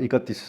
31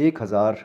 1000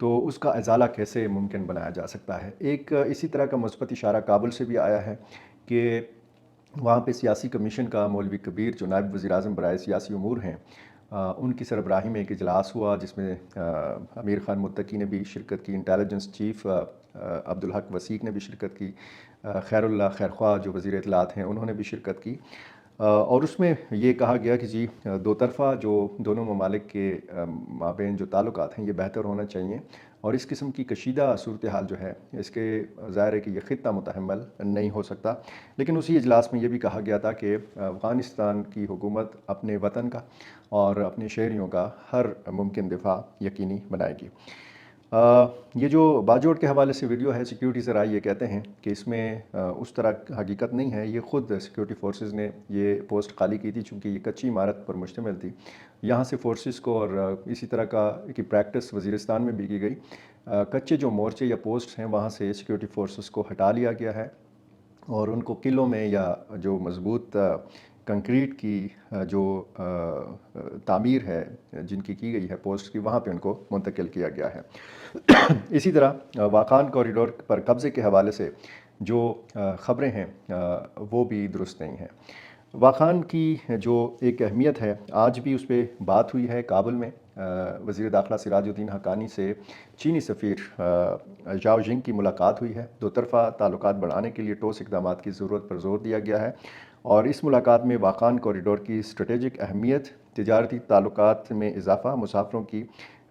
تو اس کا ازالہ کیسے ممکن بنایا جا سکتا ہے؟ ایک اسی طرح کا مثبت اشارہ کابل سے بھی آیا ہے کہ وہاں پہ سیاسی کمیشن کا مولوی کبیر جو نائب وزیر اعظم برائے سیاسی امور ہیں، ان کی سربراہی میں ایک اجلاس ہوا جس میں امیر خان متقی نے بھی شرکت کی، انٹیلیجنس چیف عبدالحق وسیق نے بھی شرکت کی، خیر اللہ خیرخواہ جو وزیر اطلاعات ہیں انہوں نے بھی شرکت کی، اور اس میں یہ کہا گیا کہ جی دو طرفہ جو دونوں ممالک کے مابین جو تعلقات ہیں یہ بہتر ہونا چاہیے، اور اس قسم کی کشیدہ صورتحال جو ہے اس کے ظاہر ہے کہ یہ خطہ متحمل نہیں ہو سکتا۔ لیکن اسی اجلاس میں یہ بھی کہا گیا تھا کہ افغانستان کی حکومت اپنے وطن کا اور اپنے شہریوں کا ہر ممکن دفاع یقینی بنائے گی۔ یہ جو باجوڑ کے حوالے سے ویڈیو ہے، سیکیورٹی ذرائع یہ کہتے ہیں کہ اس میں اس طرح حقیقت نہیں ہے، یہ خود سیکیورٹی فورسز نے یہ پوسٹ خالی کی تھی چونکہ یہ کچی عمارت پر مشتمل تھی، یہاں سے فورسز کو، اور اسی طرح کی پریکٹس وزیرستان میں بھی کی گئی، کچے جو مورچے یا پوسٹ ہیں وہاں سے سیکیورٹی فورسز کو ہٹا لیا گیا ہے اور ان کو قلعوں میں یا جو مضبوط کنکریٹ کی جو تعمیر ہے جن کی گئی ہے پوسٹ کی، وہاں پہ ان کو منتقل کیا گیا ہے۔ اسی طرح واخان کوریڈور پر قبضے کے حوالے سے جو خبریں ہیں وہ بھی درست نہیں ہیں۔ واخان کی جو ایک اہمیت ہے آج بھی اس پہ بات ہوئی ہے کابل میں، وزیر داخلہ سراج الدین حقانی سے چینی سفیر ژاؤ جنگ کی ملاقات ہوئی ہے، دو طرفہ تعلقات بڑھانے کے لیے ٹھوس اقدامات کی ضرورت پر زور دیا گیا ہے، اور اس ملاقات میں واخان کوریڈور کی اسٹریٹجک اہمیت، تجارتی تعلقات میں اضافہ، مسافروں کی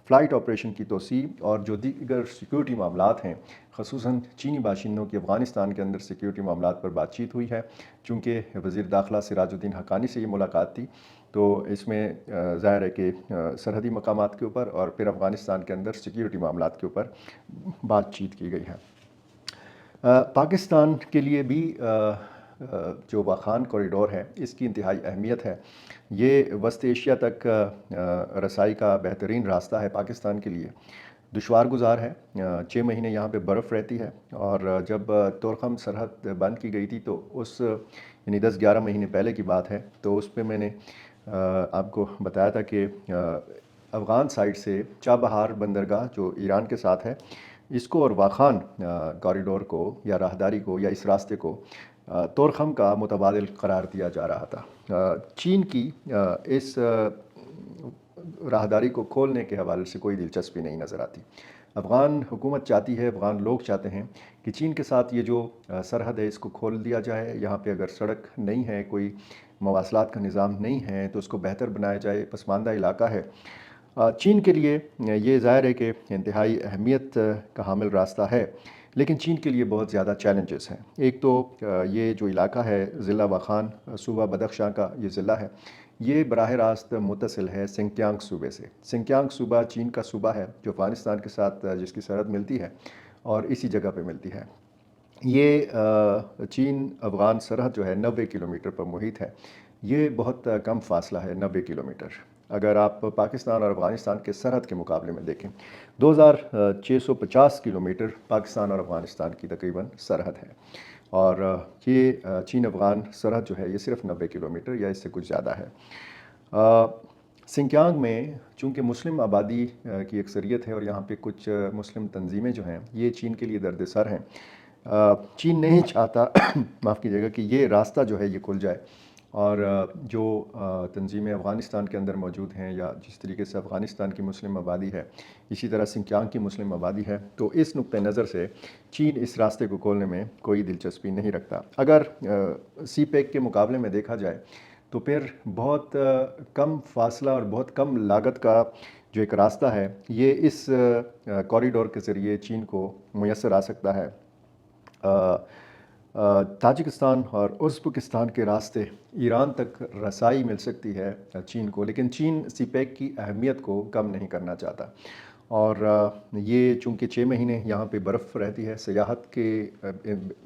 فلائٹ آپریشن کی توسیع اور جو دیگر سیکیورٹی معاملات ہیں، خصوصاً چینی باشندوں کی افغانستان کے اندر سیکیورٹی معاملات پر بات چیت ہوئی ہے۔ چونکہ وزیر داخلہ سراج الدین حقانی سے یہ ملاقات تھی تو اس میں ظاہر ہے کہ سرحدی مقامات کے اوپر اور پھر افغانستان کے اندر سیکیورٹی معاملات کے اوپر بات چیت کی گئی ہے۔ پاکستان کے لیے بھی جو واخان کوریڈور ہے اس کی انتہائی اہمیت ہے، یہ وسط ایشیا تک رسائی کا بہترین راستہ ہے پاکستان کے لیے، دشوار گزار ہے، 6 مہینے یہاں پہ برف رہتی ہے، اور جب طورخم سرحد بند کی گئی تھی تو اس یعنی 10-11 مہینے پہلے کی بات ہے، تو اس پہ میں نے آپ کو بتایا تھا کہ افغان سائڈ سے چابہار بندرگاہ جو ایران کے ساتھ ہے اس کو اور واخان کوریڈور کو یا راہداری کو یا اس راستے کو طورخم کا متبادل قرار دیا جا رہا تھا۔ چین کی اس راہداری کو کھولنے کے حوالے سے کوئی دلچسپی نہیں نظر آتی۔ افغان حکومت چاہتی ہے، افغان لوگ چاہتے ہیں کہ چین کے ساتھ یہ جو سرحد ہے اس کو کھول دیا جائے، یہاں پہ اگر سڑک نہیں ہے، کوئی مواصلات کا نظام نہیں ہے تو اس کو بہتر بنایا جائے، پسماندہ علاقہ ہے۔ چین کے لیے یہ ظاہر ہے کہ انتہائی اہمیت کا حامل راستہ ہے، لیکن چین کے لیے بہت زیادہ چیلنجز ہیں۔ ایک تو یہ جو علاقہ ہے ضلع واخان، صوبہ بدخشاں کا یہ ضلع ہے، یہ براہ راست متصل ہے سنکیانگ صوبے سے۔ سنکیانگ صوبہ چین کا صوبہ ہے جو افغانستان کے ساتھ جس کی سرحد ملتی ہے اور اسی جگہ پہ ملتی ہے۔ یہ چین افغان سرحد جو ہے 90 کلومیٹر پر محیط ہے، یہ بہت کم فاصلہ ہے 90 کلومیٹر اگر آپ پاکستان اور افغانستان کے سرحد کے مقابلے میں دیکھیں۔ 2650 کلومیٹر پاکستان اور افغانستان کی تقریباً سرحد ہے، اور یہ چین افغان سرحد جو ہے یہ صرف 90 کلومیٹر یا اس سے کچھ زیادہ ہے۔ سنکیانگ میں چونکہ مسلم آبادی کی اکثریت ہے اور یہاں پہ کچھ مسلم تنظیمیں جو ہیں یہ چین کے لیے درد سر ہیں۔ چین نہیں چاہتا معاف کیجیے گا کہ یہ راستہ جو ہے یہ کھل جائے، اور جو تنظیمیں افغانستان کے اندر موجود ہیں یا جس طریقے سے افغانستان کی مسلم آبادی ہے اسی طرح سنکیانگ کی مسلم آبادی ہے، تو اس نقطہ نظر سے چین اس راستے کو کھولنے میں کوئی دلچسپی نہیں رکھتا۔ اگر سی پیک کے مقابلے میں دیکھا جائے تو پھر بہت کم فاصلہ اور بہت کم لاگت کا جو ایک راستہ ہے یہ اس کوریڈور کے ذریعے چین کو میسر آ سکتا ہے۔ تاجکستان اور ازبکستان کے راستے ایران تک رسائی مل سکتی ہے چین کو، لیکن چین سی پیک کی اہمیت کو کم نہیں کرنا چاہتا، اور یہ چونکہ 6 مہینے یہاں پہ برف رہتی ہے، سیاحت کے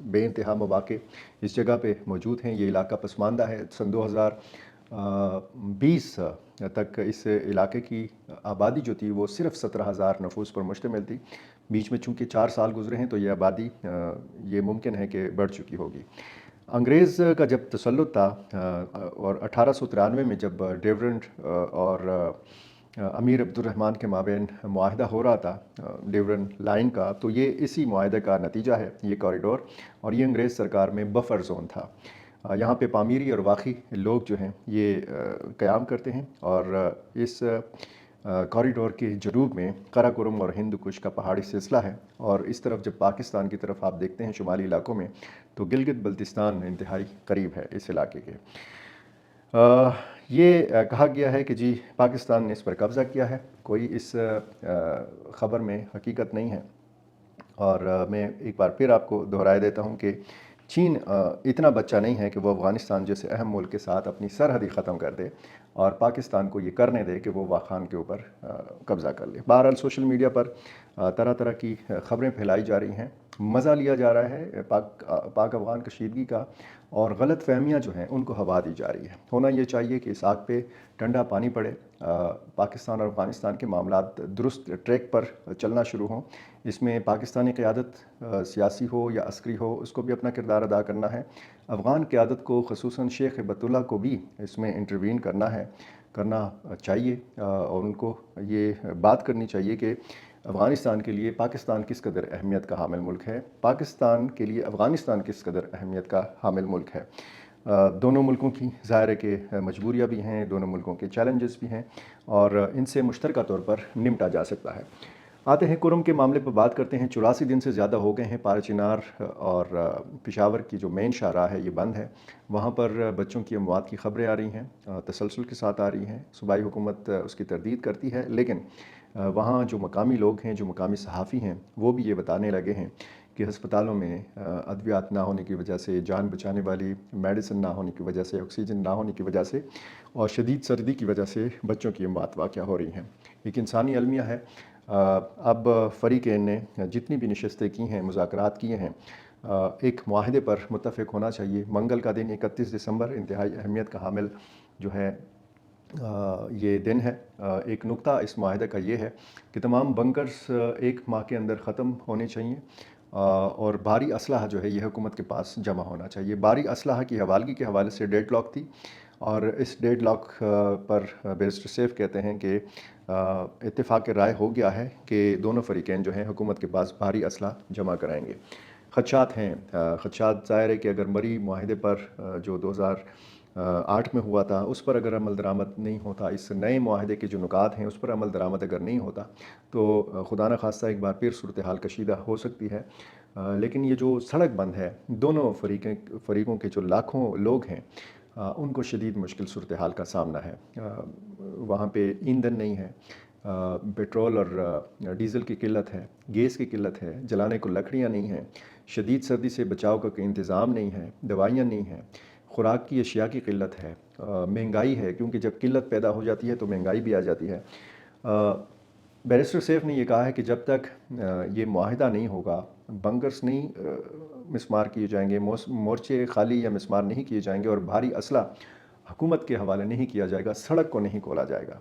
بے انتہا مواقع اس جگہ پہ موجود ہیں، یہ علاقہ پسماندہ ہے۔ سن 2020 تک اس علاقے کی آبادی جو تھی وہ صرف 17,000 نفوس پر مشتمل تھی، بیچ میں چونکہ 4 سال گزرے ہیں تو یہ آبادی یہ ممکن ہے کہ بڑھ چکی ہوگی۔ انگریز کا جب تسلط تھا اور 1893 میں جب ڈیورنٹ اور امیر عبدالرحمن کے مابین معاہدہ ہو رہا تھا ڈیورن لائن کا، تو یہ اسی معاہدے کا نتیجہ ہے یہ کوریڈور، اور یہ انگریز سرکار میں بفر زون تھا۔ یہاں پہ پامیری اور واقعی لوگ جو ہیں یہ قیام کرتے ہیں، اور اس کوریڈور کے جنوب میں قراقرم اور ہندو کش کا پہاڑی سلسلہ ہے، اور اس طرف جب پاکستان کی طرف آپ دیکھتے ہیں شمالی علاقوں میں، تو گلگت بلتستان انتہائی قریب ہے اس علاقے کے۔ یہ کہا گیا ہے کہ جی پاکستان نے اس پر قبضہ کیا ہے، کوئی اس خبر میں حقیقت نہیں ہے، اور میں ایک بار پھر آپ کو دہرائے دیتا ہوں کہ چین اتنا بچہ نہیں ہے کہ وہ افغانستان جیسے اہم ملک کے ساتھ اپنی سرحد ہی ختم کر دے اور پاکستان کو یہ کرنے دے کہ وہ واخان کے اوپر قبضہ کر لے۔ بہرحال سوشل میڈیا پر طرح طرح کی خبریں پھیلائی جا رہی ہیں، مزہ لیا جا رہا ہے پاک افغان کشیدگی کا، اور غلط فہمیاں جو ہیں ان کو ہوا دی جا رہی ہے۔ ہونا یہ چاہیے کہ اس آگ پہ ٹھنڈا پانی پڑے، پاکستان اور افغانستان کے معاملات درست ٹریک پر چلنا شروع ہوں۔ اس میں پاکستانی قیادت سیاسی ہو یا عسکری ہو، اس کو بھی اپنا کردار ادا کرنا ہے۔ افغان قیادت کو خصوصاً شیخ ہبت اللہ کو بھی اس میں انٹروین کرنا چاہیے، اور ان کو یہ بات کرنی چاہیے کہ افغانستان کے لیے پاکستان کس قدر اہمیت کا حامل ملک ہے، پاکستان کے لیے افغانستان کس قدر اہمیت کا حامل ملک ہے۔ دونوں ملکوں کی ظاہر ہے کہ مجبوریاں بھی ہیں، دونوں ملکوں کے چیلنجز بھی ہیں، اور ان سے مشترکہ طور پر نمٹا جا سکتا ہے۔ آتے ہیں کرم کے معاملے پر بات کرتے ہیں۔ 84 دن سے زیادہ ہو گئے ہیں پار چنار اور پشاور کی جو مین شاہراہ ہے یہ بند ہے، وہاں پر بچوں کی اموات کی خبریں آ رہی ہیں، تسلسل کے ساتھ آ رہی ہیں۔ صوبائی حکومت اس کی تردید کرتی ہے، لیکن وہاں جو مقامی لوگ ہیں، جو مقامی صحافی ہیں، وہ بھی یہ بتانے لگے ہیں کہ ہسپتالوں میں ادویات نہ ہونے کی وجہ سے، جان بچانے والی میڈیسن نہ ہونے کی وجہ سے، آکسیجن نہ ہونے کی وجہ سے، اور شدید سردی کی وجہ سے بچوں کی اموات واقع ہو رہی ہیں۔ ایک انسانی المیہ ہے۔ اب فریقین نے جتنی بھی نشستیں کی ہیں، مذاکرات کیے ہیں، ایک معاہدے پر متفق ہونا چاہیے۔ منگل کا دن 31 دسمبر انتہائی اہمیت کا حامل جو ہے یہ دن ہے۔ ایک نقطہ اس معاہدے کا یہ ہے کہ تمام بنکرز ایک ماہ کے اندر ختم ہونے چاہیے، اور بھاری اسلحہ جو ہے یہ حکومت کے پاس جمع ہونا چاہیے۔ بھاری اسلحہ کی حوالگی کے حوالے سے ڈیڈ لاک تھی، اور اس ڈیڈ لاک پر بیرسٹر سیف کہتے ہیں کہ اتفاق رائے ہو گیا ہے کہ دونوں فریقین جو ہیں حکومت کے پاس بھاری اسلحہ جمع کرائیں گے۔ خدشات ہیں، خدشات ظاہر ہے کہ اگر مری معاہدے پر جو 2008 میں ہوا تھا اس پر اگر عمل درآمد نہیں ہوتا، اس نئے معاہدے کے جو نکات ہیں اس پر عمل درآمد اگر نہیں ہوتا، تو خدا نخواستہ خاصہ ایک بار پھر صورتحال کشیدہ ہو سکتی ہے۔ لیکن یہ جو سڑک بند ہے، دونوں فریقوں کے جو لاکھوں لوگ ہیں ان کو شدید مشکل صورتحال کا سامنا ہے۔ وہاں پہ ایندھن نہیں ہے، پیٹرول اور ڈیزل کی قلت ہے، گیس کی قلت ہے، جلانے کو لکڑیاں نہیں ہیں، شدید سردی سے بچاؤ کا کوئی انتظام نہیں ہے، دوائیاں نہیں ہیں، خوراک کی اشیاء کی قلت ہے، مہنگائی ہے، کیونکہ جب قلت پیدا ہو جاتی ہے تو مہنگائی بھی آ جاتی ہے۔ بیرسٹر سیف نے یہ کہا ہے کہ جب تک یہ معاہدہ نہیں ہوگا، بنکرز نہیں مسمار کیے جائیں گے، مورچے خالی یا مسمار نہیں کیے جائیں گے، اور بھاری اسلحہ حکومت کے حوالے نہیں کیا جائے گا، سڑک کو نہیں کھولا جائے گا،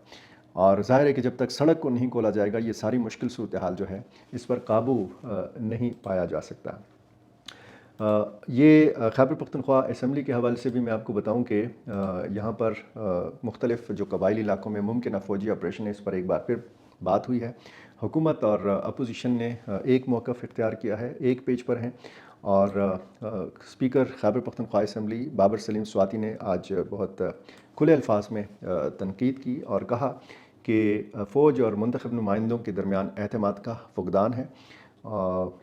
اور ظاہر ہے کہ جب تک سڑک کو نہیں کھولا جائے گا یہ ساری مشکل صورتحال جو ہے اس پر قابو نہیں پایا جا سکتا۔ یہ خیبر پختونخوا اسمبلی کے حوالے سے بھی میں آپ کو بتاؤں کہ یہاں پر مختلف جو قبائلی علاقوں میں ممکنہ فوجی آپریشن ہے اس پر ایک بار پھر بات ہوئی ہے۔ حکومت اور اپوزیشن نے ایک موقف اختیار کیا ہے، ایک پیج پر ہیں، اور اسپیکر خیبر پختونخوا اسمبلی بابر سلیم سواتی نے آج بہت کھلے الفاظ میں تنقید کی اور کہا کہ فوج اور منتخب نمائندوں کے درمیان اعتماد کا فقدان ہے،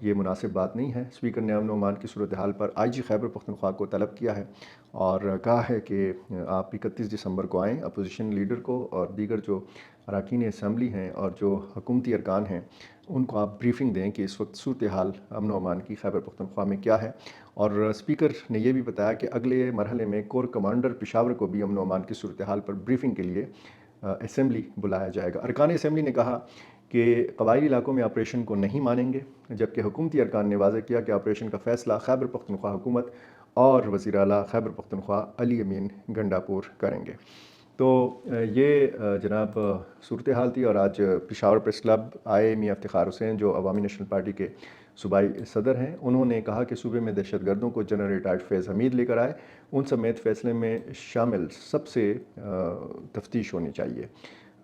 یہ مناسب بات نہیں ہے۔ اسپیکر نے امن و امان کی صورتحال پر آئی جی خیبر پختونخوا کو طلب کیا ہے اور کہا ہے کہ آپ 31 دسمبر کو آئیں، اپوزیشن لیڈر کو اور دیگر جو اراکین اسمبلی ہیں اور جو حکومتی ارکان ہیں ان کو آپ بریفنگ دیں کہ اس وقت صورتحال امن و امان کی خیبر پختونخوا میں کیا ہے۔ اور اسپیکر نے یہ بھی بتایا کہ اگلے مرحلے میں کور کمانڈر پشاور کو بھی امن و امان کی صورتحال پر بریفنگ کے لیے اسمبلی بلایا جائے گا۔ ارکان اسمبلی نے کہا کہ قبائلی علاقوں میں آپریشن کو نہیں مانیں گے، جبکہ حکومتی ارکان نے واضح کیا کہ آپریشن کا فیصلہ خیبر پختونخوا حکومت اور وزیر اعلیٰ خیبر پختونخوا علی امین گنڈاپور کریں گے۔ تو یہ جناب صورتحال تھی، اور آج پشاور پریس کلب آئے میاں افتخار حسین جو عوامی نیشنل پارٹی کے صوبائی صدر ہیں، انہوں نے کہا کہ صوبے میں دہشت گردوں کو جنرل ریٹائرڈ فیض حمید لے کر آئے، ان سمیت فیصلے میں شامل سب سے تفتیش ہونی چاہیے۔